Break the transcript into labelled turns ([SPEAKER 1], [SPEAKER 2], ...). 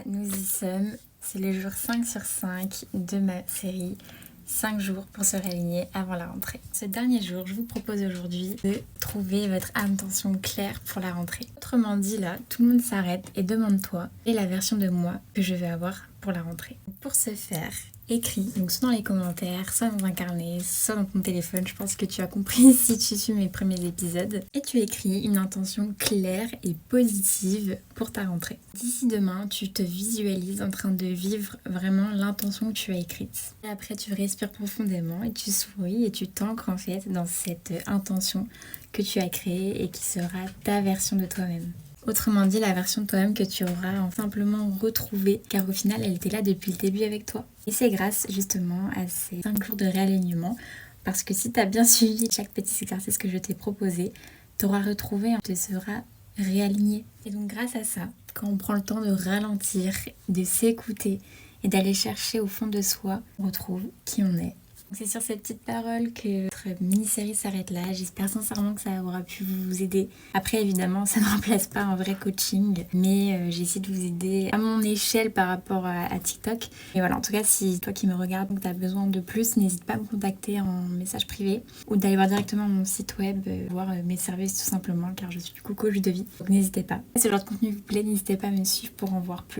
[SPEAKER 1] Nous y sommes, c'est le jour 5 sur 5 de ma série 5 jours pour se réaligner avant la rentrée. Ce dernier jour, je vous propose aujourd'hui de trouver votre intention claire pour la rentrée. Autrement dit, là, tout le monde s'arrête et demande-toi quelle est la version de moi que je vais avoir pour la rentrée. Pour ce faire, écris, donc soit dans les commentaires, soit dans un carnet, soit dans ton téléphone, je pense que tu as compris si tu suis mes premiers épisodes. Et tu écris une intention claire et positive pour ta rentrée. D'ici demain, tu te visualises en train de vivre vraiment l'intention que tu as écrite. Et après, tu respires profondément et tu souris et tu t'ancres en fait dans cette intention que tu as créée et qui sera ta version de toi-même. Autrement dit, la version de toi-même que tu auras simplement retrouvée, car au final, elle était là depuis le début avec toi. Et c'est grâce justement à ces 5 jours de réalignement, parce que si tu as bien suivi chaque petit exercice que je t'ai proposé, tu auras retrouvé, tu seras réaligné. Et donc grâce à ça, quand on prend le temps de ralentir, de s'écouter et d'aller chercher au fond de soi, on retrouve qui on est. C'est sur ces petites paroles que notre mini-série s'arrête là. J'espère sincèrement que ça aura pu vous aider. Après, évidemment, ça ne remplace pas un vrai coaching, mais j'ai essayé de vous aider à mon échelle par rapport à TikTok. Et voilà, en tout cas, si toi qui me regardes, tu as besoin de plus, n'hésite pas à me contacter en message privé ou d'aller voir directement mon site web, voir mes services tout simplement, car je suis du coup coach de vie. Donc n'hésitez pas. Si ce genre de contenu vous plaît, n'hésitez pas à me suivre pour en voir plus.